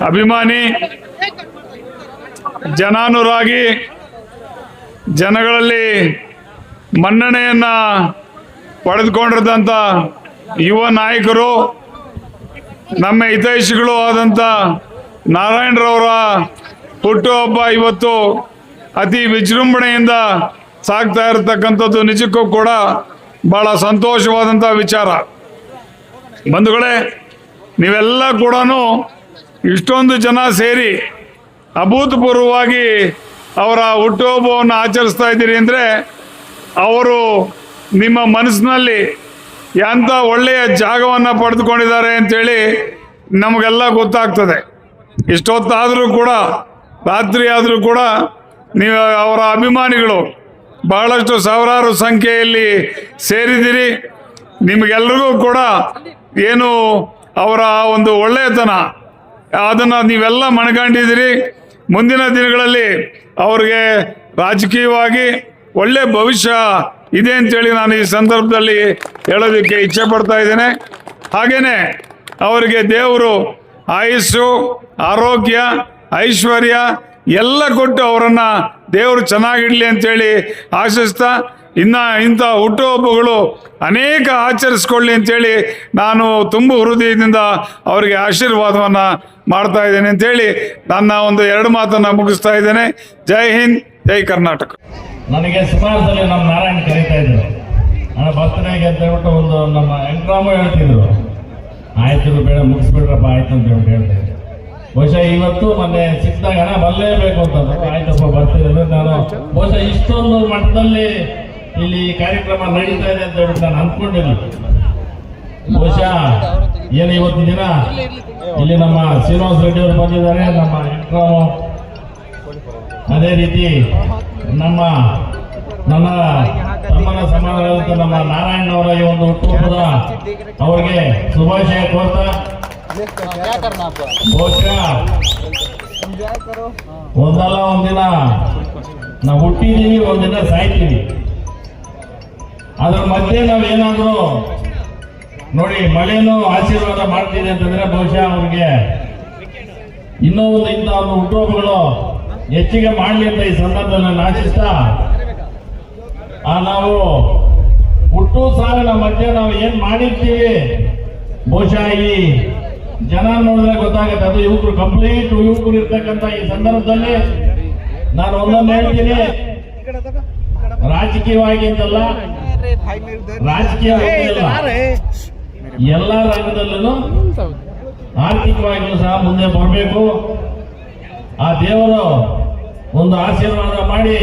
ಅಭಿಮಾನಿ, ಜನಾನುರಾಗಿ, ಜನಗಳಲ್ಲಿ ಮನ್ನಣೆಯನ್ನ ಪಡೆದುಕೊಂಡಿದ್ದಂಥ ಯುವ ನಾಯಕರು, ನಮ್ಮ ಹಿತೈಷಿಗಳು ಆದಂಥ ನಾರಾಯಣರವರ ಹುಟ್ಟುಹಬ್ಬ ಇವತ್ತು ಅತಿ ವಿಜೃಂಭಣೆಯಿಂದ ಸಾಗ್ತಾ ಇರತಕ್ಕಂಥದ್ದು ನಿಜಕ್ಕೂ ಕೂಡ ಬಹಳ ಸಂತೋಷವಾದಂಥ ವಿಚಾರ. ಬಂಧುಗಳೇ, ನೀವೆಲ್ಲ ಕೂಡ ಇಷ್ಟೊಂದು ಜನ ಸೇರಿ ಅಭೂತಪೂರ್ವವಾಗಿ ಅವರ ಹುಟ್ಟುಹಬ್ಬವನ್ನು ಆಚರಿಸ್ತಾ ಇದ್ದೀರಿ ಅಂದರೆ ಅವರು ನಿಮ್ಮ ಮನಸ್ಸಿನಲ್ಲಿ ಎಂಥ ಒಳ್ಳೆಯ ಜಾಗವನ್ನು ಪಡೆದುಕೊಂಡಿದ್ದಾರೆ ಅಂಥೇಳಿ ನಮಗೆಲ್ಲ ಗೊತ್ತಾಗ್ತದೆ. ಇಷ್ಟೊತ್ತಾದರೂ ಕೂಡ, ರಾತ್ರಿ ಆದರೂ ಕೂಡ ನೀವು ಅವರ ಅಭಿಮಾನಿಗಳು ಬಹಳಷ್ಟು ಸಾವಿರಾರು ಸಂಖ್ಯೆಯಲ್ಲಿ ಸೇರಿದ್ದೀರಿ. ನಿಮಗೆಲ್ಲರಿಗೂ ಕೂಡ ಏನು ಅವರ ಒಂದು ಒಳ್ಳೆಯತನ ಅದನ್ನು ನೀವೆಲ್ಲ ಮನಗಂಡಿದ್ದೀರಿ. ಮುಂದಿನ ದಿನಗಳಲ್ಲಿ ಅವ್ರಿಗೆ ರಾಜಕೀಯವಾಗಿ ಒಳ್ಳೆ ಭವಿಷ್ಯ ಇದೆ ಅಂತೇಳಿ ನಾನು ಈ ಸಂದರ್ಭದಲ್ಲಿ ಹೇಳೋದಕ್ಕೆ ಇಚ್ಛೆ ಪಡ್ತಾ ಇದ್ದೇನೆ. ಹಾಗೆಯೇ ಅವರಿಗೆ ದೇವರು ಆಯುಸ್ಸು, ಆರೋಗ್ಯ, ಐಶ್ವರ್ಯ ಎಲ್ಲ ಕೊಟ್ಟು ಅವರನ್ನು ದೇವರು ಚೆನ್ನಾಗಿಡಲಿ ಅಂತೇಳಿ ಆಶಿಸ್ತಾ, ಇಂಥ ಹುಟ್ಟುಹಬ್ಬಗಳು ಅನೇಕ ಆಚರಿಸ್ಕೊಳ್ಳಿ ಅಂತೇಳಿ ನಾನು ತುಂಬ ಹೃದಯದಿಂದ ಅವರಿಗೆ ಆಶೀರ್ವಾದವನ್ನು ಮಾಡ್ತಾ ಇದ್ದೇನೆ ಅಂತೇಳಿ ನನ್ನ ಒಂದು 2 ಮಾತನ್ನು ಮುಗಿಸ್ತಾ ಇದ್ದೇನೆ. ಜೈ ಹಿಂದ್, ಜೈ ಕರ್ನಾಟಕ. ನನಗೆ ಸುಮಾರು ನಮ್ಮ ನಾರಾಯಣ್ ಕರೀತಾ ಇದ್ರು, ನನ್ನ ಬರ್ತಡೇಗೆ ಅಂತ ಹೇಳ್ಬಿಟ್ಟು ಒಂದು ನಮ್ಮ ವೆಂಕಟರಾಮ ಹೇಳ್ತಿದ್ರು, ಆಯ್ತು ಬೇಡ ಮುಗಿಸ್ಬಿಡ್ರಪ್ಪ ಆಯ್ತು ಅಂತ ಹೇಳ್ಬಿಟ್ಟು ಹೇಳ್ತಾ ಇದ್ದೆ. ಬಹುಶಃ ಇವತ್ತು ಮೊನ್ನೆ ಸಿಕ್ಕಿದಾಗ ಹಣ ಬರಲೇಬೇಕು ಅಂತಂದ್ರು. ಆಯ್ತಪ್ಪ ಬರ್ತಿದ್ರು. ನಾನು ಬಹುಶಃ ಇಷ್ಟೊಂದು ಮಟ್ಟದಲ್ಲಿ ಇಲ್ಲಿ ಕಾರ್ಯಕ್ರಮ ನಡೀತಾ ಇದೆ ಅಂತ ಹೇಳ್ಬಿಟ್ಟು ನಾನು ಅಂದ್ಕೊಂಡಿಲ್ಲ. ಬಹುಶಃ ಏನು ಇವತ್ತಿನ ದಿನ ಇಲ್ಲಿ ನಮ್ಮ ಶ್ರೀನಿವಾಸ ರೆಡ್ಡಿ ಅವರು ಬಂದಿದ್ದಾರೆ, ನಮ್ಮ ವೆಂಕಟರಾಮ, ಅದೇ ರೀತಿ ನನ್ನ ತಮ್ಮನ ಸಮಾನವಾದಂಥ ನಮ್ಮ ನಾರಾಯಣನವರ ಈ ಒಂದು ಹುಟ್ಟುಹಬ್ಬದ ಅವರಿಗೆ ಶುಭಾಶಯ ಕೋರ್ತಾ, ಬಹುಶಃ ಒಂದಲ್ಲ ಒಂದಿನ ನಾವು ಹುಟ್ಟಿದೀವಿ, ಒಂದಿನ ಸಾಯ್ತೀವಿ. ಅದ್ರ ಮಧ್ಯೆ ನಾವೇನಾದ್ರೂ ನೋಡಿ ಮಳೆನೂ ಆಶೀರ್ವಾದ ಮಾಡ್ತೀವಿ ಅಂತಂದ್ರೆ ಬಹುಶಃ ಅವ್ರಿಗೆ ಇನ್ನೂ ಒಂದು ಇಂಥ ಒಂದು ಹುಟ್ಟುಹಬ್ಬಗಳು ಹೆಚ್ಚಿಗೆ ಮಾಡಲಿ ಅಂತ ಈ ಸಂದರ್ಭದಲ್ಲಿ ನಾನು ಆಶಿಸ್ತಾ, ನಾವು ಹುಟ್ಟು ಸಾವಿನ ಮಧ್ಯೆ ನಾವು ಏನ್ ಮಾಡಿರ್ತೀವಿ ಬಹುಶಃ ಈ ಜನ ನೋಡಿದ್ರೆ ಗೊತ್ತಾಗುತ್ತೆ. ಅದು ಯುವಕರು ಇರ್ತಕ್ಕಂಥ ಈ ಸಂದರ್ಭದಲ್ಲಿ ನಾನು ಒಂದೊಂದು ಹೇಳ್ತೀನಿ, ರಾಜಕೀಯವಾಗಿ ಅಂತಲ್ಲ, ರಾಜಕೀಯ ಎಲ್ಲ ರಂಗದಲ್ಲೂ ಆರ್ಥಿಕವಾಗಿಯೂ ಸಹ ಮುಂದೆ ಬರಬೇಕು. ಆ ದೇವರು ಒಂದು ಆಶೀರ್ವಾದ ಮಾಡಿ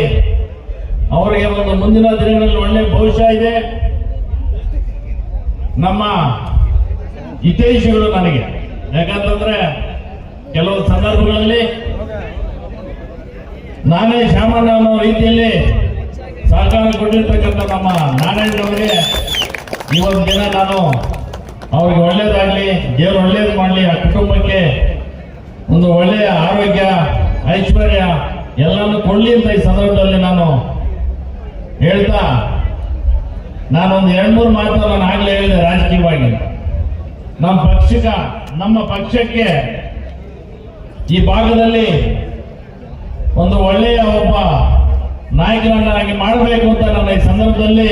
ಅವರಿಗೆ ಒಂದು ಮುಂದಿನ ದಿನಗಳಲ್ಲಿ ಒಳ್ಳೆ ಭವಿಷ್ಯ ಇದೆ. ನಮ್ಮ ಹಿತೈಷಿಗಳು ನನಗೆ, ಯಾಕಂತಂದ್ರೆ ಕೆಲವು ಸಂದರ್ಭಗಳಲ್ಲಿ ನಾನೇ ಶಾಮಣ್ಣ ಅನ್ನೋ ರೀತಿಯಲ್ಲಿ ಸಹಕಾರ ಕೊಟ್ಟಿರ್ತಕ್ಕಂಥ ನಮ್ಮ ನಾರಾಯಣರವರಿಗೆ ಇವತ್ತು ದಿನ ನಾನು ಅವ್ರಿಗೆ ಒಳ್ಳೇದಾಗ್ಲಿ, ದೇವರು ಒಳ್ಳೇದು ಮಾಡಲಿ, ಆ ಕುಟುಂಬಕ್ಕೆ ಒಂದು ಒಳ್ಳೆಯ ಆರೋಗ್ಯ, ಐಶ್ವರ್ಯ ಎಲ್ಲಾನು ಕೊಡ್ಲಿ ಅಂತ ಈ ಸಂದರ್ಭದಲ್ಲಿ ನಾನು ಹೇಳ್ತಾ, ನಾನೊಂದು 2-3 ಮಾತು ನಾನು ಆಗ್ಲೇ ಹೇಳಿದೆ. ರಾಜಕೀಯವಾಗಿ ನಮ್ಮ ಪಕ್ಷಕ್ಕೆ ಈ ಭಾಗದಲ್ಲಿ ಒಂದು ಒಳ್ಳೆಯ ಒಬ್ಬ ನಾಯಕರನ್ನಾಗಿ ಮಾಡಬೇಕು ಅಂತ ನನ್ನ ಈ ಸಂದರ್ಭದಲ್ಲಿ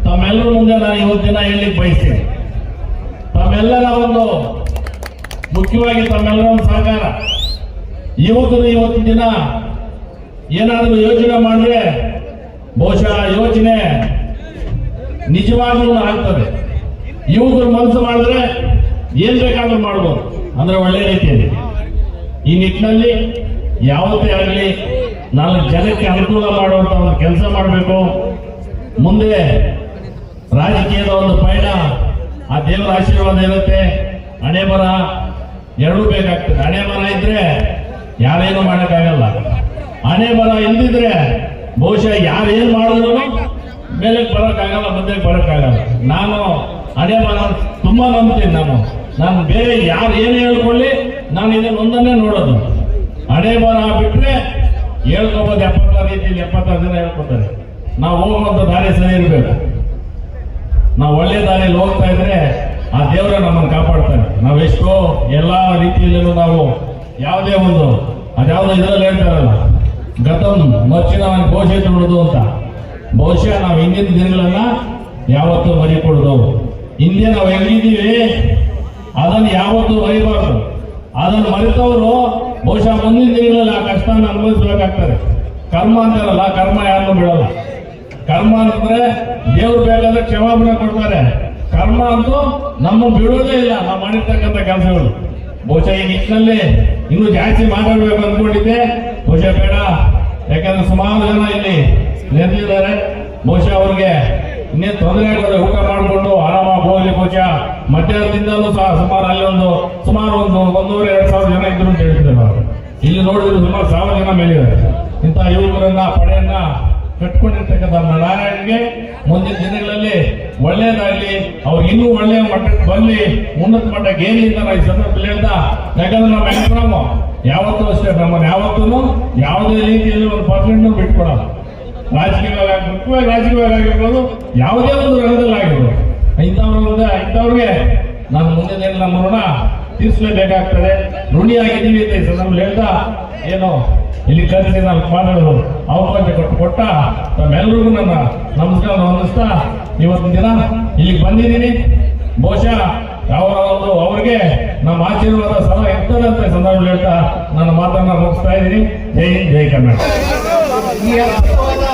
ತಮ್ಮೆಲ್ಲರ ಮುಂದೆ ನಾನು ಇವತ್ತಿನ ಹೇಳಲಿಕ್ಕೆ ಬಯಸ್ತೀನಿ. ತಮ್ಮೆಲ್ಲರ ಒಂದು ಮುಖ್ಯವಾಗಿ ತಮ್ಮೆಲ್ಲರ ಒಂದು ಸಹಕಾರ. ಯುವಕರು ಇವತ್ತಿನ ದಿನ ಏನಾದರೂ ಯೋಚನೆ ಮಾಡಿದ್ರೆ ಬಹುಶಃ ಯೋಚನೆ ನಿಜವಾಗ್ಲೂ ಆಗ್ತದೆ. ಯುವಕರು ಮನಸ್ಸು ಮಾಡಿದ್ರೆ ಏನ್ ಬೇಕಾದ್ರೂ ಮಾಡ್ಬೋದು, ಅಂದ್ರೆ ಒಳ್ಳೆ ರೀತಿಯಲ್ಲಿ. ಈ ನಿಟ್ಟಿನಲ್ಲಿ ಯಾವುದೇ ಆಗಲಿ 4 ಜನಕ್ಕೆ ಅನುಕೂಲ ಮಾಡುವಂತ ಒಂದು ಕೆಲಸ ಮಾಡಬೇಕು. ಮುಂದೆ ರಾಜಕೀಯದ ಒಂದು ಪಯಣ ಆ ದೇವರ ಆಶೀರ್ವಾದ ಇರುತ್ತೆ. ಹಣೆ ಬರ ಎರಡೂ ಬೇಕಾಗ್ತದೆ. ಹಣೆ ಬರ ಇದ್ರೆ ಯಾರೇನು ಮಾಡೋಕ್ಕಾಗಲ್ಲ. ಹಣೆ ಬರ ಇಲ್ದಿದ್ರೆ ಬಹುಶಃ ಯಾರೇನು ಮಾಡಿದ್ರು ಮೇಲಕ್ಕೆ ಬರೋಕ್ಕಾಗಲ್ಲ, ಮುಂದಕ್ಕೆ ಬರೋಕ್ಕಾಗಲ್ಲ. ನಾನು ಹಣೆ ಬರ ತುಂಬಾ ನಂಬ್ತೀನಿ. ನಾನು ಬೇರೆ ಯಾರು ಏನು ಹೇಳ್ಕೊಳ್ಳಿ, ನಾನು ಇದನ್ನ ಒಂದನ್ನೇ ನೋಡೋದು. ಹಣೆ ಬರ ಬಿಟ್ರೆ ಹೇಳ್ಕೋಬೋದು 70 ರೀತಿಯಲ್ಲಿ 76 ಜನ ಹೇಳ್ಕೊತಾರೆ. ನಾವು ಹೋಗುವಂತ ದಾರಿ ಸರಿ ಇರಬೇಕು. ನಾವು ಒಳ್ಳೆ ದಾರಿಯಲ್ಲಿ ಹೋಗ್ತಾ ಇದ್ರೆ ಆ ದೇವರ ನಮ್ಮನ್ನು ಕಾಪಾಡ್ತಾನೆ. ನಾವೆಷ್ಟೋ ಎಲ್ಲಾ ರೀತಿಯಲ್ಲೂ ನಾವು ಯಾವುದೇ ಒಂದು ಅದ್ಯಾವುದೋ ಇದರಲ್ಲಿ ಹೇಳ್ತಾರಲ್ಲ, ಗತಂ ಮಚ್ಚಿನವನ್ ಘೋಷಿತ ಬಿಡುದು ಅಂತ. ಬಹುಶಃ ನಾವು ಹಿಂದಿನ ದಿನಗಳನ್ನ ಯಾವತ್ತೂ ಮರಿಕೊಡುದು. ಹಿಂದೆ ನಾವು ಎಲ್ಲಿದ್ದೀವಿ ಅದನ್ನು ಯಾವತ್ತೂ ಮರಿಬಾರ್ದು. ಅದನ್ನು ಮರೆತವರು ಬಹುಶಃ ಮುಂದಿನ ದಿನಗಳಲ್ಲಿ ಆ ಕಷ್ಟನ ಅನುಭವಿಸಬೇಕಾಗ್ತದೆ. ಕರ್ಮ ಅಂತಾರಲ್ಲ, ಕರ್ಮ ಯಾರನ್ನೂ ಬಿಡಲ್ಲ. ಕರ್ಮ ಅಂತಂದ್ರೆ ದೇವ್ರು ಬೇಕಾದ್ರೆ ಕ್ಷಮಾಪಣೆ ಕೊಡ್ತಾರೆ. ಕರ್ಮ ಅಂತೂ ನಮ್ಮ ಬಿಡೋದೇ ಇಲ್ಲ, ನಾವು ಮಾಡಿರ್ತಕ್ಕಂಥ ಕೆಲಸಗಳು. ಬಹುಶಃ ಈ ನಿಟ್ಟಿನಲ್ಲಿ ಇನ್ನೂ ಜಾಸ್ತಿ ಮಾತಾಡ್ಬೇಕು ಅಂದ್ಕೊಂಡಿದ್ದೆ, ಬಹುಶಃ ಬೇಡ. ಯಾಕಂದ್ರೆ ಸುಮಾರು ಜನ ಇಲ್ಲಿ ನೆರೆದಿದ್ದಾರೆ. ಬಹುಶಃ ಅವ್ರಿಗೆ ಇನ್ನೇನು ತೊಂದರೆ ಆಗೋದ್ರೆ ಊಟ ಮಾಡಿಕೊಂಡು ಆರಾಮಾಗಿ ಹೋಗ್ಲಿ. ಬಹುಶಃ ಮಧ್ಯಾಹ್ನದಿಂದಲೂ ಸಹ ಸುಮಾರು ಒಂದು 1,500-2,000 ಜನ ಇದ್ರು ಅಂತ ಹೇಳ್ತಿದ್ದಾರೆ. ಇಲ್ಲಿ ನೋಡಿದ್ರು ಸುಮಾರು 1,000 ಜನ ಮೇಲಿದ್ದಾರೆ. ಇಂಥ ಯುವಕರನ್ನ ಪಡೆಯನ್ನ ಕಟ್ಕೊಂಡಿರ್ತಕ್ಕಂಥ ನಾರಾಯಣಗೆ ಮುಂದಿನ ದಿನಗಳಲ್ಲಿ ಒಳ್ಳೇದಾಗ್ಲಿ, ಅವ್ರು ಇನ್ನೂ ಒಳ್ಳೆಯ ಮಟ್ಟಕ್ಕೆ ಬಂದು ಉನ್ನತ ಮಟ್ಟಕ್ಕೆ ಏನಿ ಅಂತ ನಾವು ಈ ಸಂದರ್ಭದಲ್ಲಿ ಹೇಳ್ತಾ. ಯಾಕಂದ್ರೆ ನಮ್ಮ ಹೆಣ್ಕ್ರಮ ಯಾವತ್ತೂ ಅಷ್ಟೇ, ನಮ್ಮನ್ನು ಯಾವತ್ತೂ ಯಾವುದೇ ರೀತಿಯಲ್ಲಿ 1% ಬಿಟ್ಕೊಡಲ್ಲ. ಮುಖ್ಯವಾಗಿ ರಾಜಕೀಯವಾಗಿರ್ಬೋದು, ಯಾವುದೇ ಒಂದು ರಂಗದಲ್ಲಿ ಆಗಿರ್ಬೋದು. ಇಂಥವ್ರಿಗೆ ನಾನು ಮುಂದಿನ ನಮ್ಮ ಋಣ ತೀರಿಸಲೇಬೇಕಾಗ್ತದೆ. ಋಣಿಯಾಗಿದ್ದೀವಿ ಅಂತ ಈ ಸಂದರ್ಭದಲ್ಲಿ ಹೇಳ್ತಾ, ಏನು ಇಲ್ಲಿ ಕರೆಸಿ ನಾನು ಮಾತಾಡೋದು ಅವಕಾಶ ಕೊಟ್ಟ ತಮ್ಮೆಲ್ಲರಿಗೂ ನನ್ನ ನಮಸ್ಕಾರ ಹೊಂದಿಸ್ತಾ ಇವತ್ತಿನ ದಿನ ಇಲ್ಲಿಗೆ ಬಂದಿದ್ದೀನಿ. ಬಹುಶಃ ಅವ್ರಿಗೆ ನಮ್ಮ ಆಶೀರ್ವಾದ ಸದಾ ಇರ್ತದೆ ಅಂತ ಸಂದರ್ಭ ಹೇಳ್ತಾ ನನ್ನ ಮಾತನ್ನ ಮುಗಿಸ್ತಾ ಇದ್ದೀನಿ. ಜೈ ಹಿಂದ್, ಜೈ ಕರ್ನಾಟಕ. ಈ ಅದ್ಭುತವಾದ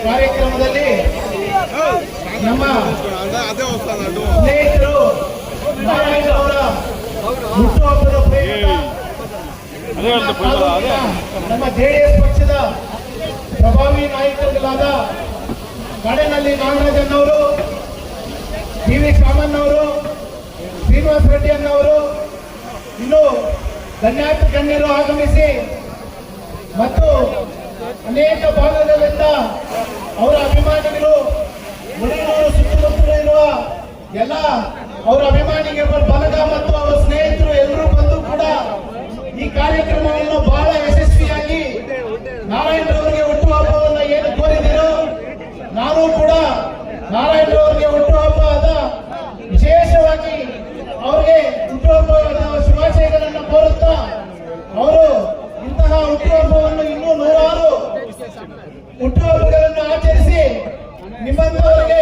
ಕಾರ್ಯಕ್ರಮದಲ್ಲಿ ನಮ್ಮ ಸ್ನೇಹಿತರು ನಾರಾಯಣ ಅವರ ಹುಟ್ಟುಹಬ್ಬದ ಪ್ರಯುಕ್ತ ನಮ್ಮ ಜೆಡಿಎಸ್ ಪಕ್ಷದ ಪ್ರಭಾವಿ ನಾಯಕರುಗಳಾದ ಕಡೆನಲ್ಲಿ ನಾಗರಾಜನ್ನವರು, ವಿ ಕಾಮನ್ ಅವರು, ಶ್ರೀನಿವಾಸ ರೆಡ್ಡಿ ಅನ್ನವರು, ಇನ್ನು ಗಣ್ಯಾತಿ ಗಣ್ಯರು ಆಗಮಿಸಿ ಮತ್ತು ಅನೇಕ ಭಾಗಗಳಿಂದ ಅವರ ಅಭಿಮಾನಿಗಳು, ಮುಡಿನೂರು ಸುತ್ತಮುತ್ತಲು ಇರುವ ಎಲ್ಲ ಅವರ ಅಭಿಮಾನಿಗಳ ಬಲಗ ಮತ್ತು ಅವರ ಸ್ನೇಹಿತರು ಎಲ್ಲರೂ ಬಂದು ಕೂಡ ಈ ಕಾರ್ಯಕ್ರಮವನ್ನು ಬಹಳ ಯಶಸ್ವಿಯಾಗಿ ನಾರಾಯಣರವರಿಗೆ ಹುಟ್ಟುಹಬ್ಬವನ್ನು ಏನು ಕೋರಿದಿರೋ, ನಾನು ಕೂಡ ನಾರಾಯಣರವರಿಗೆ ಹುಟ್ಟುಹಬ್ಬದ ವಿಶೇಷವಾಗಿ ಅವರಿಗೆ ಹುಟ್ಟುಹಬ್ಬದ ಶುಭಾಶಯಗಳನ್ನು ಕೋರುತ್ತಾ, ಅವರು ಇಂತಹ ಹುಟ್ಟುಹಬ್ಬವನ್ನು ಇನ್ನೂ 100 ಹುಟ್ಟುಹಬ್ಬಗಳನ್ನು ಆಚರಿಸಿ ನಿಮ್ಮಂತವರಿಗೆ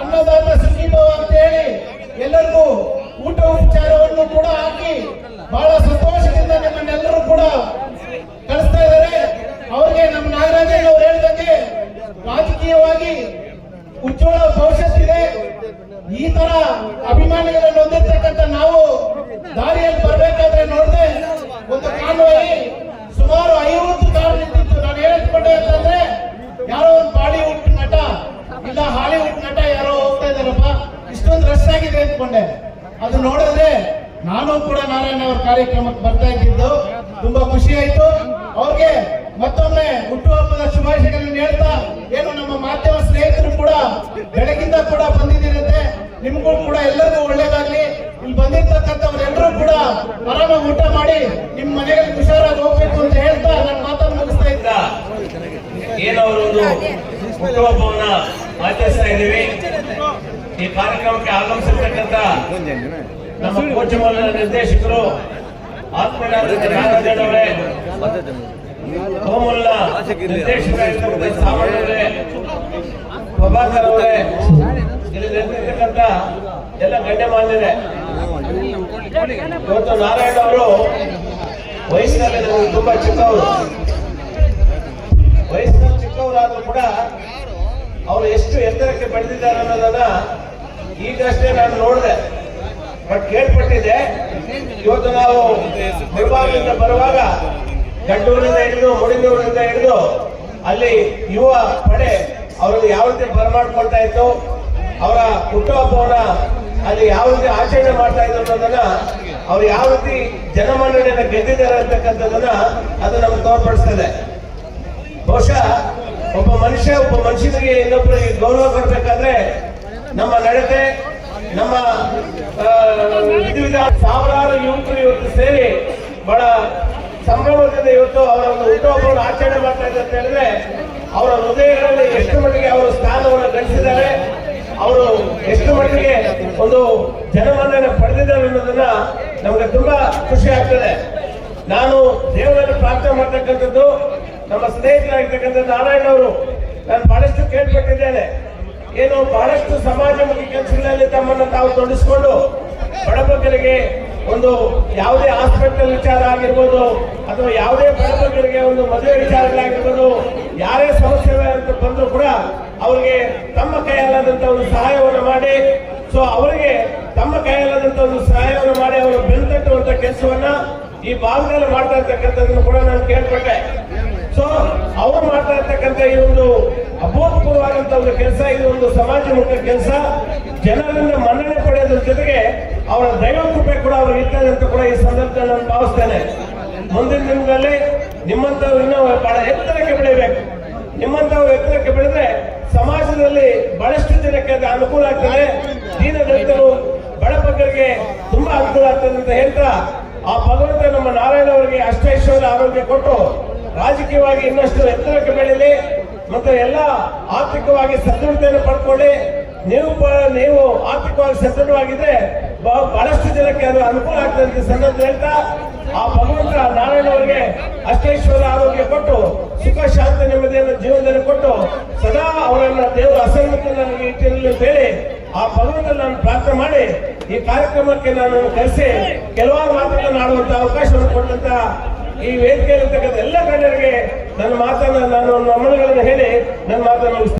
ಅನ್ನದಾತ ಸುಖೀಭವ ಅಂತ ಹೇಳಿ ಎಲ್ಲರಿಗೂ ಊಟ ಉಪಚಾರವನ್ನು ಕೂಡ ಹಾಕಿ ಬಹಳ ಸಂತೋಷದಿಂದ ನಿಮ್ಮನ್ನೆಲ್ಲರೂ ಕೂಡ ಕಳಿಸ್ತಾ ಇದ್ದಾರೆ. ಅವರಿಗೆ ನಮ್ಮ ನಾಗರಾಜನ್ ಅವರು ಹೇಳಿದಂಗೆ ರಾಜಕೀಯವಾಗಿ ಉಜ್ವಲ ಭವಿಷ್ಯತ್ತಿದೆ. ಈ ತರ ಅಭಿಮಾನಿಗಳನ್ನು ಹೊಂದಿರ್ತಕ್ಕಂಥ ನಾವು ದಾರಿಯಲ್ಲಿ ಬರಬೇಕಾದ್ರೆ ನೋಡಿದೆ, ಒಂದು ಕಾಲುವಲ್ಲಿ ಸುಮಾರು 50 ಕಾರು ನಿಂತಿತ್ತು. ನಾನು ಹೇಳಿಕೊಂಡೆ ಅಂತಂದ್ರೆ ಯಾರೋ ಒಂದು ಬಾಲಿವುಡ್ ನಟ ಇಲ್ಲ ಹಾಲಿವುಡ್ ನಟ ಯಾರೋ ಹೋಗ್ತಾ ಇದ್ದಾರಪ್ಪ, ಇಷ್ಟೊಂದು ರಶ್ ಆಗಿದೆ ಅಂದ್ಕೊಂಡೆ. ಅದು ನೋಡಿದ್ರೆ ನಾನು ಕೂಡ ನಾರಾಯಣ ಅವ್ರ ಕಾರ್ಯಕ್ರಮಕ್ಕೆ ಬರ್ತಾ ಇದ್ದಿದ್ದು ತುಂಬಾ ಖುಷಿ ಆಯ್ತು. ಅವ್ರಿಗೆ ಮತ್ತೊಮ್ಮೆ ಹುಟ್ಟುಹಬ್ಬದ ಶುಭಾಶಯಗಳನ್ನು ಹೇಳ್ತಾ, ಏನು ನಮ್ಮ ಮಾಧ್ಯಮ ಸ್ನೇಹಿತರು ಕೂಡ ಬೆಳಗಿಂದ ಕೂಡ ಬಂದಿದ್ದೀರಂತೆ, ನಿಮ್ಗೂ ಕೂಡ ಎಲ್ಲರಿಗೂ ಒಳ್ಳೇದಾಗ್ಲಿ. ಇಲ್ಲಿ ಬಂದಿರ್ತಕ್ಕಂಥವ್ರೆಲ್ಲರೂ ಕೂಡ ಆರಾಮಾಗಿ ಊಟ ಮಾಡಿ ನಿಮ್ಮ ಮನೆಗಳಿಗೆ ಹುಷಾರಾಗಿ ಹೋಗ್ಬೇಕು ಅಂತ ಹೇಳ್ತಾ ನನ್ನ ಮಾತನ್ನು ಮುಗಿಸ್ತಾ ಇದ್ದ. ಏನವರೊಂದು ಹುಟ್ಟುಹಬ್ಬವನ್ನ ಆಚರಿಸ್ತಾ ಇದ್ದೀವಿ. ಈ ಕಾರ್ಯಕ್ರಮಕ್ಕೆ ಆಗಮಿಸಿರ್ತಕ್ಕಂಥ ನಮ್ಮ ಕೋಚಮಲ್ಲ ನಿರ್ದೇಶಕರು ಆತ್ಮೀಯರಾದ ನಾಗರಾಜನವರೇ, ಹೋಮಲ್ಲ ನಿರ್ದೇಶಕರಾಗಿರ್ತಕ್ಕಂಥ ಸಾಮಣ್ಣವರೇ, ಪ್ರಭಾಕರ್ ಅವರೇ, ಇಲ್ಲಿ ನಿಂತಿರ್ತಕ್ಕಂಥ ಎಲ್ಲ ಗಣ್ಯಮಾನ್ಯರೇ, ಇವತ್ತು ನಾರಾಯಣ ಅವರು ವಯಸ್ಸಿನಲ್ಲಿ ನನಗೆ ತುಂಬಾ ಚಿಕ್ಕವರು. ವಯಸ್ಸಿನಲ್ಲಿ ಚಿಕ್ಕವರಾದ್ರೂ ಕೂಡ ಅವರು ಎಷ್ಟು ಎತ್ತರಕ್ಕೆ ಬೆಳೆದಿದ್ದಾರೆ ಅನ್ನೋದನ್ನ ಈಗಷ್ಟೇ ನಾನು ನೋಡಿದೆ, ಬಟ್ ಕೇಳ್ಪಟ್ಟಿದ್ದೆ. ಇವತ್ತು ನಾವು ನಿರ್ಮಾಣದಿಂದ ಬರುವಾಗ ಗಡ್ಡೂರಿನಿಂದ ಹಿಡಿದು ಮುಡಿನೂರಿನಿಂದ ಹಿಡಿದು ಅಲ್ಲಿ ಯುವ ಪಡೆ ಅವರನ್ನು ಯಾವ ರೀತಿ ಬರಮಾಡ್ಕೊಳ್ತಾ ಇತ್ತು, ಅವರ ಹುಟ್ಟುಹಬ್ಬವನ್ನ ಅಲ್ಲಿ ಯಾವ ರೀತಿ ಆಚರಣೆ ಮಾಡ್ತಾ ಇದ್ರು ಅನ್ನೋದನ್ನ, ಅವ್ರು ಯಾವ ರೀತಿ ಜನಮನ್ನಣೆಯನ್ನ ಗೆದ್ದಿದ್ದಾರೆ ಅಂತಕ್ಕಂಥದ್ದನ್ನ ಅದು ನಮ್ಗೆ ತೋರ್ಪಡಿಸ್ತದೆ. ಬಹುಶಃ ಒಬ್ಬ ಮನುಷ್ಯನಿಗೆ ಇನ್ನೊಬ್ಬರಿಗೆ ಗೌರವ ಕೊಡ್ಬೇಕಾದ್ರೆ ನಮ್ಮ ನಡತೆ, ನಮ್ಮ ವಿಧ ಸಾವಿರಾರು ಯುವಕರು ಇವತ್ತು ಸೇರಿ ಬಹಳ ಸಂಭ್ರಮದಿಂದ ಇವತ್ತು ಅವರ ಒಂದು ಹುಟ್ಟುಹಬ್ಬವನ್ನು ಆಚರಣೆ ಮಾಡ್ತಾ ಇದ್ದಾರೆ ಅಂತ ಹೇಳಿದ್ರೆ ಅವರ ಹೃದಯಗಳಲ್ಲಿ ಎಷ್ಟು ಮಟ್ಟಿಗೆ ಅವರು ಸ್ಥಾನವನ್ನು ಗಳಿಸಿದ್ದಾರೆ. ಅವರು ಎಷ್ಟು ಮಟ್ಟಿಗೆ ಒಂದು ಜನಮನ್ನಣೆ ಪಡೆದಿದ್ದಾರೆ ಅನ್ನೋದನ್ನ ನಮಗೆ ತುಂಬಾ ಖುಷಿ ಆಗ್ತದೆ. ನಾನು ದೇವರಲ್ಲಿ ಪ್ರಾರ್ಥನೆ ಮಾಡ್ತಕ್ಕಂಥದ್ದು ನಮ್ಮ ಸ್ನೇಹಿತರಾಗಿರ್ತಕ್ಕಂಥ ನಾರಾಯಣ ಅವರು ನಾನು ಬಹಳಷ್ಟು ಕೇಳ್ಪಟ್ಟಿದ್ದೇನೆ. ಏನು ಬಹಳಷ್ಟು ಸಮಾಜಮುಖಿ ಕೆಲಸಗಳಲ್ಲಿ ತಮ್ಮನ್ನು ತಾವು ತೊಡಗಿಸಿಕೊಂಡು ಬಡಬಗ್ಗರಿಗೆ ಒಂದು ಯಾವುದೇ ಹಾಸ್ಪಿಟಲ್ ವಿಚಾರ ಆಗಿರ್ಬೋದು ಅಥವಾ ಯಾವುದೇ ಬಡಬಗ್ಗರಿಗೆ ಒಂದು ಮದುವೆ ವಿಚಾರಗಳಾಗಿರ್ಬೋದು, ಯಾರೇ ಸಮಸ್ಯೆ ಅಂತ ಬಂದರೂ ಕೂಡ ಅವರಿಗೆ ತಮ್ಮ ಕೈಯಲ್ಲಾದಂತ ಒಂದು ಸಹಾಯವನ್ನು ಮಾಡಿ, ಸೊ ಅವರಿಗೆ ತಮ್ಮ ಕೈಯಲ್ಲಾದಂತ ಒಂದು ಸಹಾಯವನ್ನು ಮಾಡಿ ಅವರು ಬೆಂತಟ್ಟುವಂತ ಕೆಲಸವನ್ನ ಈ ಭಾಗದಲ್ಲಿ ಮಾಡ್ತಾ ಇರ್ತಕ್ಕಂಥದ್ದನ್ನು ಕೂಡ ನಾನು ಕೇಳ್ಪಟ್ಟೆ. ಸೊ ಅವರು ಮಾಡ್ತಾ ಇರ್ತಕ್ಕಂಥ ಈ ಒಂದು ಅಭೂತಪೂರ್ವವಾದಂತ ಒಂದು ಕೆಲಸ, ಇದು ಒಂದು ಸಮಾಜಮುಖ ಕೆಲಸ, ಜನರಿಂದ ಮನ್ನಣೆ ಪಡೆಯೋದ್ರ ಜೊತೆಗೆ ಅವರ ದೈವ ಕೃಪೆ ಕೂಡ ಅವ್ರಿಗೆ ಇರ್ತದೆ ಅಂತ ಕೂಡ ಈ ಸಂದರ್ಭದಲ್ಲಿ ನಾನು ಭಾವಿಸ್ತೇನೆ. ಮುಂದಿನ ದಿನದಲ್ಲಿ ನಿಮ್ಮಂತವ್ರು ಇನ್ನೂ ಬಹಳ ಎತ್ತರಕ್ಕೆ ಬೆಳಿಬೇಕು. ನಿಮ್ಮಂತವ್ರು ಎತ್ತರಕ್ಕೆ ಬೆಳೆದ್ರೆ ಸಮಾಜದಲ್ಲಿ ಬಹಳಷ್ಟು ಜನಕ್ಕೆ ಅದು ಅನುಕೂಲ ಆಗ್ತದೆ. ದೀನದಲಿತರು ಬಡಬಗ್ಗರಿಗೆ ತುಂಬಾ ಅನುಕೂಲ ಆಗ್ತದೆ ಅಂತ ಹೇಳ್ತಾ, ಆ ಭಗವಂತ ನಮ್ಮ ನಾರಾಯಣ ಅವರಿಗೆ ಅಷ್ಟೈಶ್ವರ್ಯ ಆರೋಗ್ಯ ಕೊಟ್ಟು ರಾಜಕೀಯವಾಗಿ ಇನ್ನಷ್ಟು ಎತ್ತರಕ್ಕೆ ಬೆಳೀಲಿ ಮತ್ತು ಎಲ್ಲ ಆರ್ಥಿಕವಾಗಿ ಸದೃಢತೆಯನ್ನು ಪಡ್ಕೊಳ್ಳಿ. ನೀವು ಆರ್ಥಿಕವಾಗಿ ಸದೃಢವಾಗಿದ್ರೆ ಬಹಳಷ್ಟು ಜನಕ್ಕೆ ಅದು ಅನುಕೂಲ ಆಗ್ತದೆ ಅಂತ ಸಂದರ್ಭ ಹೇಳ್ತಾ, ಆ ಭಗವಂತ ನಾರಾಯಣ ಅವರಿಗೆ ಅಷ್ಟೈಶ್ವರ್ಯ ಆರೋಗ್ಯ ಕೊಟ್ಟು ಸುಖ ಶಾಂತಿ ನೆಮ್ಮದಿಯನ್ನು ಜೀವನದಲ್ಲಿ ಕೊಟ್ಟು ಸದಾ ಅವರನ್ನ ದೇವರು ಅಸನ್ಮುಖ ನನಗೆ ಇಟ್ಟಿರಲಿ ಅಂತ ಹೇಳಿ ಆ ಭಗವಂತ ನಾನು ಪ್ರಾರ್ಥನೆ ಮಾಡಿ ಈ ಕಾರ್ಯಕ್ರಮಕ್ಕೆ ನಾನು ಕರೆಸಿ ಕೆಲವಾರು ಮಾತುಗಳನ್ನು ಆಡುವಂತ ಅವಕಾಶವನ್ನು ಕೊಟ್ಟಂತ ಈ ವೇದಿಕೆಯಲ್ಲಿರ್ತಕ್ಕಂಥ ಎಲ್ಲ ಗಣ್ಯರಿಗೆ ನನ್ನ ಮಾತನ್ನ ನಾನು ನಮನಗಳನ್ನು ಹೇಳಿ ನನ್ನ ಮಾತನ್ನು